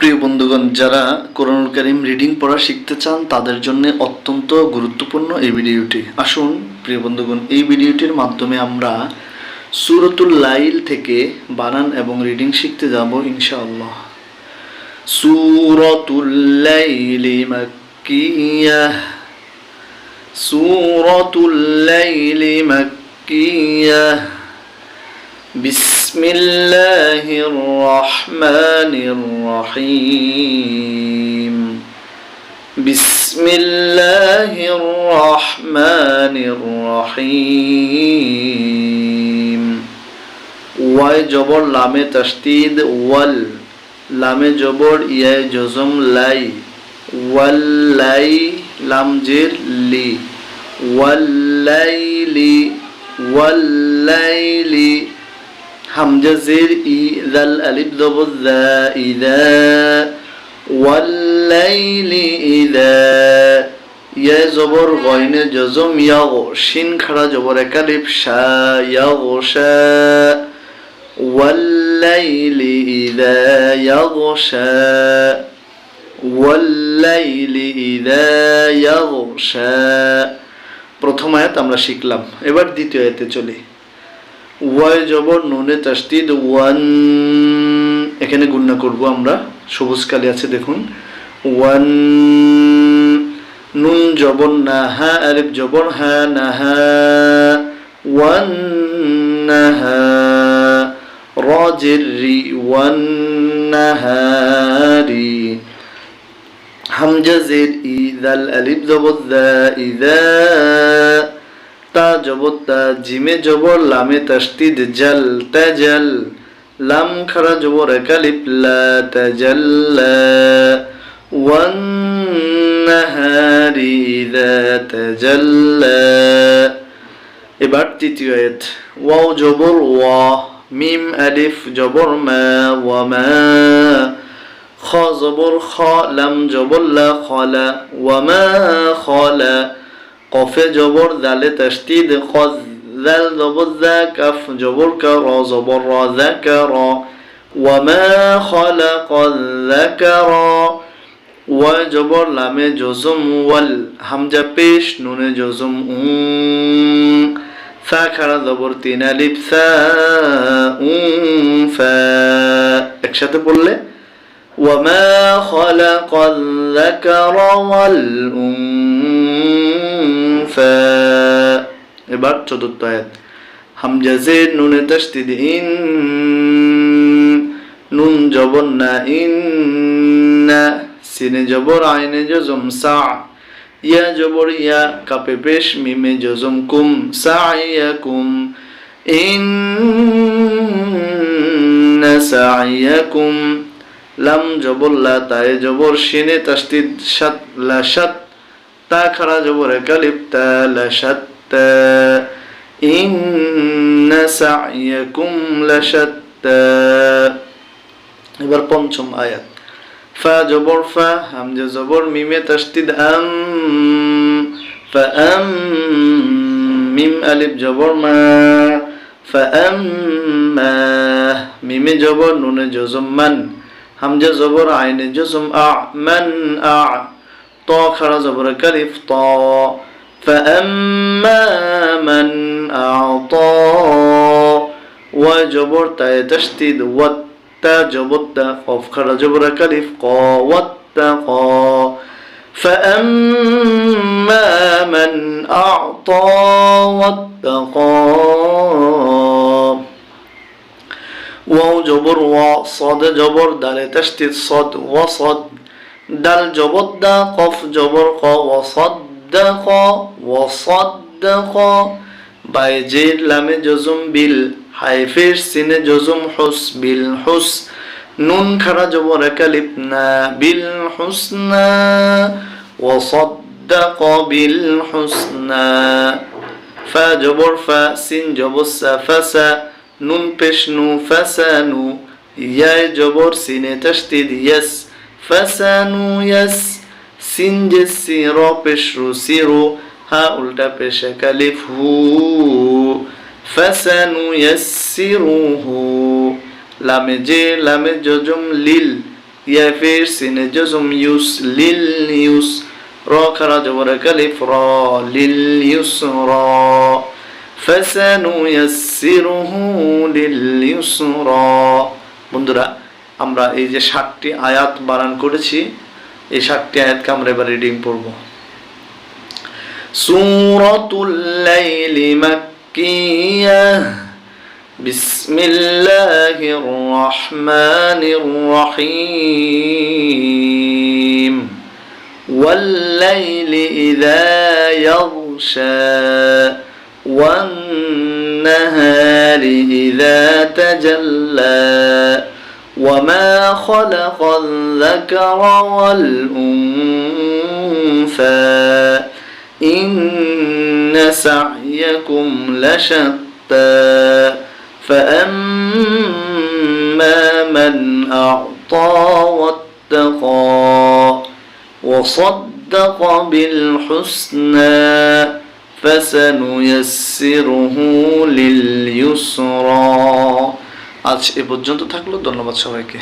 প্রিয় বন্ধুগণ, যারা কোরআনুল কারীম রিডিং পড়া শিখতে চান তাদের জন্য অত্যন্ত গুরুত্বপূর্ণ এই ভিডিওটি। আসুন প্রিয় বন্ধুগণ, এই ভিডিওটির মাধ্যমে আমরা সূরাতুল লাইল থেকে বানান এবং রিডিং শিখতে যাব ইনশাআল্লাহ। সূরাতুল লাইলি মাক্কিয়াহ, সূরাতুল লাইলি মাক্কিয়াহ। বিসমিল্লাহির রহমানির রহিম। বিসমিল্লাহির রহমানির রহিম। ওয়াই জবর লামে তাসদীদ ওয়াল, লামে জবর ইয়ায় জজম লাই, ওয়াল্লাই লাম জের লি, ওয়াল্লাইলি ওয়াল্লাইলি। হামজা জের ই, জাল আলিফ জবর যা, ইযা, ওয়াল্লাইলি ইযা। ইয়া জবর গয়নে জজম ইয়াগ, শিন খাড়া জবর এক আলিফ শা, ইয়াগশা, ওয়াল্লাইলি ইযা ইয়াগশা, ওয়াল্লাইলি ইযা ইয়াগশা। প্রথম আয়াত আমরা শিখলাম, এবার দ্বিতীয় আয়াতে চলি। ওয়াই জবর নুনে তাসদীদ ওয়ান, এখানে গুণনা করব আমরা, সবুজ কালি আছে দেখুন। ওয়ান, নুন জবর না, হা আলিফ জবর হা, নাহা, ওয়ান নাহা। র জের রি, ওয়ান নাহারি। হামজা জের ই, জাল আলিফ জবর যা, ইযা, তা জবর তা, জিমে জবর লামে তাসদীদ জাল, তাজাল, লাম খাড়া জবর এক আলিফ লা, তাজাল্লা, ওয়ান নাহারি ইযা তাজাল্লা। এবার তৃতীয় আয়াত। ওয়াও জবর ওয়া, মিম আলিফ জবর মা, ওয়া মা। খ জবর খ, লাম জবর লা, খলা, ওয়া মা খলা। কফে জবর দালে তাসদীদ খজ, জাল জবর যা, কাফ জবর কা, র জবর র, যাকারা, ওয়া মা খালাকায যাকারা। ওয়া জবর লামে জজম ওয়াল, হামজা পেশ নুনে জজম উ, ফা খাড়া জবর তিন আলিফ সা, ফা। একসাথে পড়লে ওয়া মা খালাকায যাকারা ওয়াল উনসা। এবার চতুর্থ আয়াত। হামজা জের নুনে তাসদীদ ইন, নুন জবর না, ইন্না, সিনে জবর আইনে জজম সা, ইয়া জবর ইয়া, কাপে পেশ মিমে জজম কুম, সাইয়াকুম, ইন্না সাইয়াকুম। লাম জবর লা, তায়ে জবর শিনে তাসদীদ শাত, লা শাত, তা খাড়া জবর এক আলিফ তা, লা শাত্তা, ইন্না সাইয়াকুম লাশাত্তা। এবার পঞ্চম আয়াত। ফা জবর ফা, হামজা জবর মিমে তাসদীদ আম, ফাআম, মিম আলিফ জবর মা, ফাআম্মা। মিমে জবর নুনে জজম মান, হামজা জবর আইনে জজম আ, মান আ, ত খাড়া জবর কালিফ ত, ফাআম্মা মান আ'তা। ওয়া জবর তায়ে তাসদীদ ওয়াত, তা জবর তা, কফ খাড়া জবর কালিফ ক, ওয়াত্তাকা, ফাআম্মা মান আ'তা ওয়াত্তাকা। ওয়াও জবর ওয়া, সাদ জবর দালে তাসদীদ সাদ, ওয়াসাদ, দাল জবর দা, কফ জবর ক, ওয়াসাদ্দাকা, ওয়াসাদ্দাকা। বায়ে জের লামে জজম বিল, হাইফের সিনে জজম হুস, বিল হুস, নুন খাড়া জবর এক আলিফ না, বিল হুসনা, ওয়াসাদ্দাকা বিল হুসনা। ফা জবর ফা, সিন জবর সা, ফাসা, নুন পেশ নু, ফাসানু, ইয়ায় জবর সিনে তাসদীদ ইয়াস, ফাসানু ইয়াস। সিন জেসি, র পেশ রু, সিরু, হা উল্টা পেশ এক আলিফ হু, ফাসানুয়াসসিরুহু। লামে জজম লিল, ইয়া ফের সিনে জজম ইউস লিল ইউস র খারা জবর কালিফ র লিল ইউসরা ফাসানুয়াসসিরুহু লিল ইউসরা। বন্ধুরা, আমরা এই যে 7টি আয়াত বানান করেছি, এই 7টি আয়াতকে আমরা এবার রিডিং পড়ব। সূরাতুল লাইলি মাক্কিয়াহ বিসমিল্লাহির রহমানির রহিম ওয়াল লাইলি ইযা ইয়াগশা ওয়ান নাহারি ইযা তাজাল্লা وما خلق الذكر والأنثى إن سعيكم لشتى فأما من أعطى واتقى وصدق بالحسنى فسنيسره لليسرى। আজ এ পর্যন্ত থাকলো। ধন্যবাদ সবাইকে।